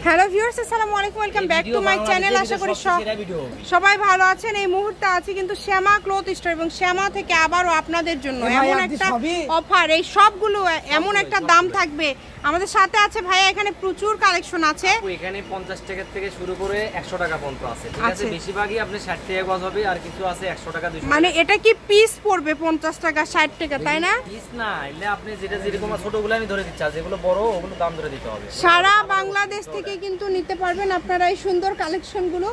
Hello viewers, আসসালামু আলাইকুম, welcome back to my channel. আশা করি সবাই ভালো আছেন। এই মুহূর্তে আছে কিন্তু শ্যামা ক্লথ স্টোর এবং শ্যামা থেকে আবারও আপনাদের জন্য এমন একটা অফার, এই সবগুলো এমন একটা দাম থাকবে। আমাদের সাথে আছে ভাইয়া, এখানে প্রচুর কালেকশন আছে। এখানে 50 টাকা থেকে শুরু করে 100 টাকা পর্যন্ত আছে, ঠিক আছে? বেশিরভাগই আপনি 60 টাকা গজ হবে, আর কিছু আছে 100 টাকা 200 টাকা। মানে এটা কি পিস পড়বে 50 টাকা 60 টাকা, তাই না? পিস না, এলে আপনি যেটা যেরকম ছোটগুলো আমি ধরে দিচ্ছি, আর যেগুলো বড় ওগুলো দাম ধরে দিতে হবে। সারা বাংলাদেশ থেকে কিন্তু নিতে পারবেন আপনারা এই সুন্দর কালেকশনগুলো,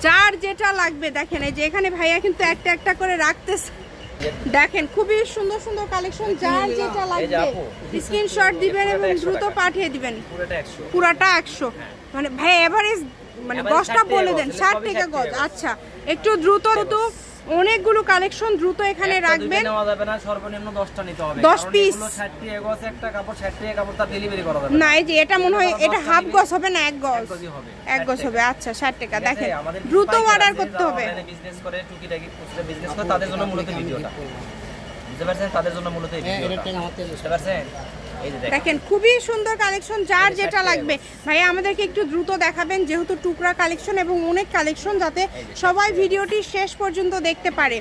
যার যেটা লাগবে। দেখেন এই যে এখানে ভাইয়া কিন্তু একটা একটা করে রাখতেছে। দেখেন খুবই সুন্দর সুন্দর কালেকশন, যার যেটা লাগবে স্ক্রিনশট দিবেন এবং দ্রুত পাঠিয়ে দিবেন। পুরাটা 100, মানে ভাই এভারেজ মানে গজটা বলে দেন 60 টাকা গজ। আচ্ছা, একটু দ্রুত তো অনেকগুলো কালেকশন দ্রুত এখানে রাখবেন। নেওয়া যাবে না, সর্বনিম্ন 10টা নিতে হবে। 10 পিস 60 টাকা গজ একটা কাপড়, 60 টাকা কাপড় তা ডেলিভারি করা যাবে না। এই যে এটা মনে হয় এটা হাফ গজ হবে না, এক গজ হবে, এক গজ হবে। আচ্ছা 60 টাকা। দেখেন দ্রুত অর্ডার করতে হবে। বিজনেস করে টুকিটাকি খুচরা বিজনেস করে তাদের জন্য মূলত ভিডিওটা, বুঝতে পারছেন? তাদের জন্য মূলত এই ভিডিওটা, বুঝতে পারছেন? দেখেন খুবই সুন্দর কালেকশন, যার যেটা লাগবে ভাইয়া আমাদেরকে একটু দ্রুত দেখাবেন, যেহেতু টুকরা কালেকশন এবং অনেক কালেকশন, যাতে সবাই ভিডিওটি শেষ পর্যন্ত দেখতে পারে।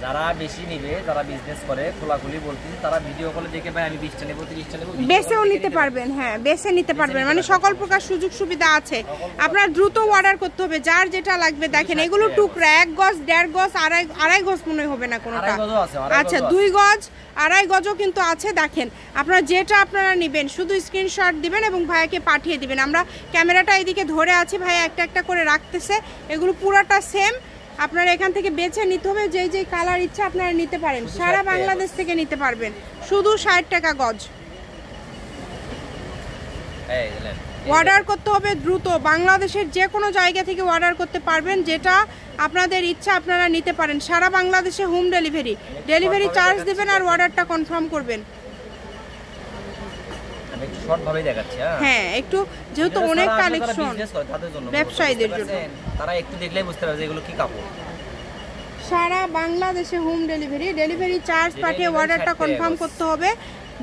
যারা বেশি নেবে, যারা বিজনেস করে খোলাখুলি বলতেছি, তারা ভিডিও কলে দেখে ভাই আমি 20টা নেব 30টা নেব, বেছেও নিতে পারবেন। হ্যাঁ, বেছে নিতে পারবেন, মানে সকল প্রকার সুযোগ সুবিধা আছে। আপনার দ্রুত অর্ডার করতে হবে, যার যেটা লাগবে। দেখেন এগুলো টুকরা 1 গজ 1.5 গজ আড়াই গজ মনে হবে না কোনোটা। আচ্ছা 2 গজ 2.5 গজও কিন্তু আছে। দেখেন আপনারা যেটা আপনারা নেবেন শুধু স্ক্রিনশট দিবেন এবং ভাইয়াকে পাঠিয়ে দিবেন। আমরা ক্যামেরাটা এদিকে ধরে আছি, ভাইয়া একটা একটা করে রাখতেছে। এগুলো পুরাটা সেম, আপনারা এখান থেকে বেছে নিতে হবে। যেই যেই কালার ইচ্ছা আপনারা নিতে পারেন, সারা বাংলাদেশ থেকে নিতে পারবেন, শুধু 60 টাকা গজ। অর্ডার করতে হবে দ্রুত, বাংলাদেশের যে কোনো জায়গা থেকে অর্ডার করতে পারবেন, যেটা আপনাদের ইচ্ছা আপনারা নিতে পারেন। সারা বাংলাদেশে হোম ডেলিভারি চার্জ দেবেন আর অর্ডারটা কনফার্ম করবেন। একটু শর্ট ভাবে দেখাচ্ছি। হ্যাঁ, একটু যেহেতু অনেক কালেকশন ব্যবসায়ীদের জন্য, তারা একটু দেখলেই বুঝতে পারবে এগুলো কি কাপড়। সারা বাংলাদেশে হোম ডেলিভারি চার্জ পাঠিয়ে অর্ডারটা কনফার্ম করতে হবে।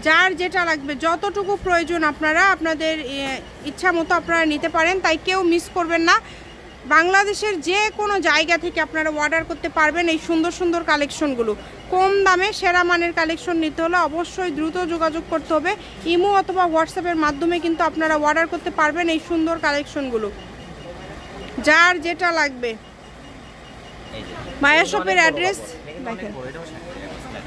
যার যেটা লাগবে, যতটুকু প্রয়োজন আপনারা আপনাদের ইচ্ছা মতো আপনারা নিতে পারেন, তাই কেউ মিস করবেন না। বাংলাদেশের যে কোনো জায়গা থেকে আপনারা অর্ডার করতে পারবেন এই সুন্দর সুন্দর কালেকশনগুলো। কম দামে সেরা মানের কালেকশন নিতে হলে অবশ্যই দ্রুত যোগাযোগ করতে হবে। ইমো অথবা হোয়াটসঅ্যাপের মাধ্যমে কিন্তু আপনারা অর্ডার করতে পারবেন এই সুন্দর কালেকশনগুলো, যার যেটা লাগবে। মায়া শপের অ্যাড্রেস দেখেন,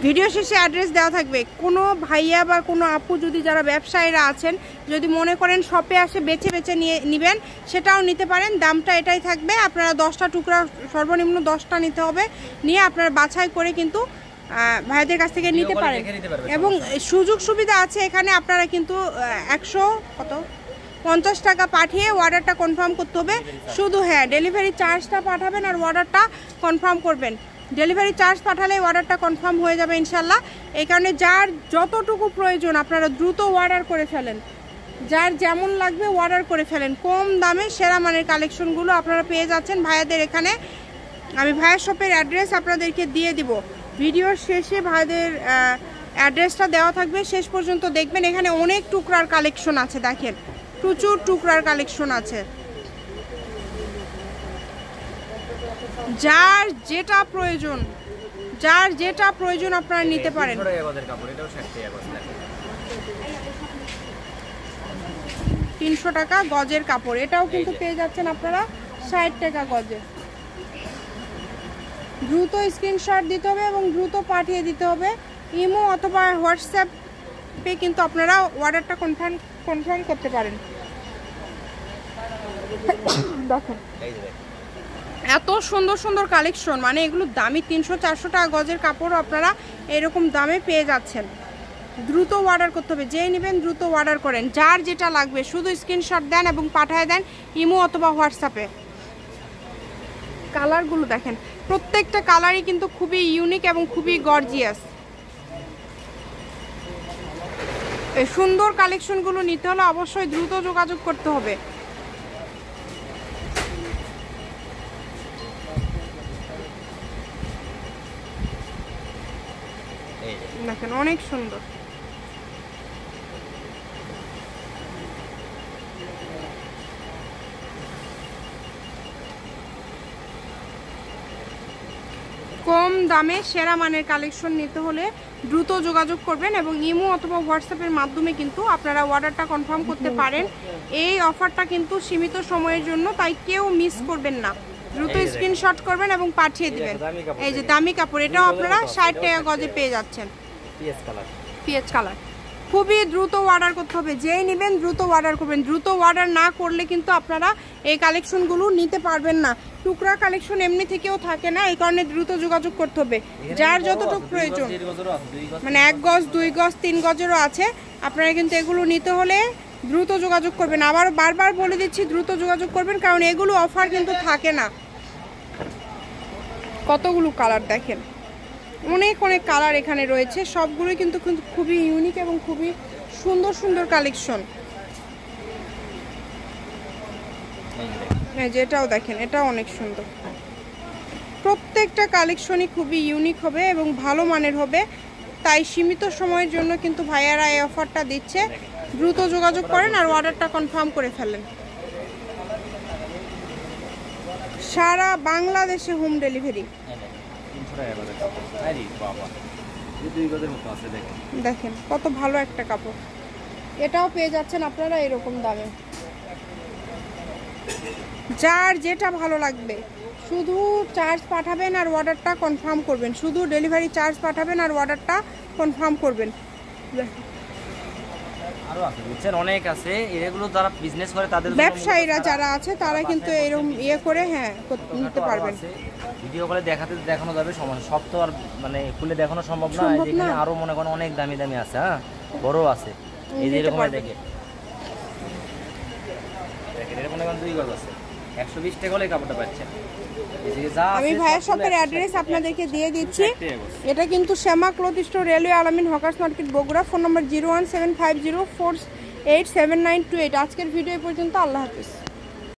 ভিডিও শেষে অ্যাড্রেস দেওয়া থাকবে। কোনো ভাইয়া বা কোনো আপু যদি যারা ব্যবসায়ীরা আছেন, যদি মনে করেন শপে আসে বেছে বেছে নিয়ে নেবেন, সেটাও নিতে পারেন। দামটা এটাই থাকবে। আপনারা 10টা টুকরা সর্বনিম্ন 10টা নিতে হবে, নিয়ে আপনারা বাছাই করে কিন্তু ভাইয়াদের কাছ থেকে নিতে পারেন। এবং সুযোগ সুবিধা আছে এখানে, আপনারা কিন্তু 150 টাকা পাঠিয়ে অর্ডারটা কনফার্ম করতে হবে শুধু। হ্যাঁ, ডেলিভারি চার্জটা পাঠাবেন আর অর্ডারটা কনফার্ম করবেন। ডেলিভারি চার্জ পাঠালে অর্ডারটা কনফার্ম হয়ে যাবে ইনশাল্লাহ। এই কারণে যার যতটুকু প্রয়োজন আপনারা দ্রুত অর্ডার করে ফেলেন, যার যেমন লাগবে অর্ডার করে ফেলেন। কম দামে সেরা মানের কালেকশনগুলো আপনারা পেয়ে যাচ্ছেন ভাইয়াদের এখানে। আমি ভাইয়া শপের অ্যাড্রেস আপনাদেরকে দিয়ে দিব। ভিডিওর শেষে ভাইয়াদের অ্যাড্রেসটা দেওয়া থাকবে, শেষ পর্যন্ত দেখবেন। এখানে অনেক টুকরার কালেকশন আছে, দেখেন প্রচুর টুকরার কালেকশন আছে। যার যেটা প্রয়োজন আপনারা নিতে পারেন। 300 টাকা গজের কাপড়, এটাও কিন্তু পেয়ে যাচ্ছেন আপনারা 60 টাকা গজে। দ্রুত স্ক্রিনশট দিতে হবে এবং দ্রুত পাঠিয়ে দিতে হবে। ইমো অথবা হোয়াটসঅ্যাপে কিন্তু আপনারা অর্ডারটা কনফার্ম করতে পারেন। দেখেন এত সুন্দর সুন্দর কালেকশন, মানে এগুলো দামি 300-400 টাকা গজের কাপড় আপনারা এরকম দামে পেয়ে যাচ্ছেন। দ্রুত অর্ডার করতে হবে, যেই নেবেন দ্রুত অর্ডার করেন। যার যেটা লাগবে শুধু স্ক্রিনশট দেন এবং পাঠিয়ে দেন ইমো অথবা হোয়াটসঅ্যাপে। কালারগুলো দেখেন, প্রত্যেকটা কালারই কিন্তু খুবই ইউনিক এবং খুবই গর্জিয়াস। এই সুন্দর কালেকশনগুলো নিতে হলে অবশ্যই দ্রুত যোগাযোগ করতে হবে। দেখেন অনেক সুন্দর। কম দামে সেরা মানের কালেকশন নিতে হলে দ্রুত যোগাযোগ করবেন এবং ইমো অথবা হোয়াটসঅ্যাপের মাধ্যমে কিন্তু আপনারা অর্ডারটা কনফার্ম করতে পারেন। এই অফারটা কিন্তু সীমিত সময়ের জন্য, তাই কেউ মিস করবেন না। দ্রুত স্ক্রিনশট করবেন এবং পাঠিয়ে দিবেন। এই যে দামি কাপড়, এটাও আপনারা 60 টাকা গজে পেয়ে যাচ্ছেন। পিএইচ কালার খুবই দ্রুত অর্ডার করতে হবে, যেই নেবেন দ্রুত অর্ডার করবেন। দ্রুত অর্ডার না করলে কিন্তু আপনারা এই কালেকশনগুলো নিতে পারবেন না। টুকরা কালেকশন এমনি থেকেও থাকে না, এই কারণে দ্রুত যোগাযোগ করতে হবে যার যতটুকু প্রয়োজন। মানে 1 গজ 2 গজ 3 গজেরও আছে। আপনারা কিন্তু এগুলো নিতে হলে দ্রুত যোগাযোগ করবেন। আবার বারবার বলে দিচ্ছি দ্রুত যোগাযোগ করবেন, কারণ এগুলো অফার কিন্তু থাকে না। কতগুলো কালার দেখেন, অনেক অনেক কালার এখানে রয়েছে, সবগুলোই কিন্তু খুবই ইউনিক এবং খুবই সুন্দর সুন্দর কালেকশন। হ্যাঁ, যেটাও দেখেন, এটাও অনেক সুন্দর। প্রত্যেকটা কালেকশনই খুবই ইউনিক হবে এবং ভালো মানের হবে, তাই সীমিত সময়ের জন্য কিন্তু ভাইয়ারা এই অফারটা দিচ্ছে। দ্রুত যোগাযোগ করেন আর অর্ডারটা কনফার্ম করে ফেলেন। সারা বাংলাদেশে হোম ডেলিভারি। দেখেন কত ভালো একটা কাপড়, এটাও পেয়ে যাচ্ছেন আপনারা এরকম দামে। যার যেটা ভালো লাগবে শুধু চার্জ পাঠাবেন আর অর্ডারটা কনফার্ম করবেন। শুধু ডেলিভারি চার্জ পাঠাবেন আর অর্ডারটা কনফার্ম করবেন। আরো আছে বুঝছেন, অনেক আছে। এগুলো যারা বিজনেস করে তাদের ব্যবসায়ীরা যারা আছে তারা কিন্তু এরকম করে হ্যাঁ নিতে পারবেন। ভিডিও কলে দেখানো যাবে, সমস্যা সব তো আর মানে খুলে দেখানো সম্ভব না। এখানে আরো মনে করেন অনেক দামি দামি আছে, হ্যাঁ বড় আছে। এই যে এরকম দেখেন, এরকম 2 গজ আছে, 120 টাকা হলে কাপড়টা পাচ্ছেন। আমি ভাইয়া শপের অ্যাড্রেস আপনাদেরকে দিয়ে দিচ্ছি। এটা কিন্তু শ্যামা ক্লথ স্টোর, রেলওয়ে আলামিন হকার্স মার্কেট, বগুড়া। ফোন নম্বর 01750487928। আজকের ভিডিও পর্যন্ত। আল্লাহ হাফিজ।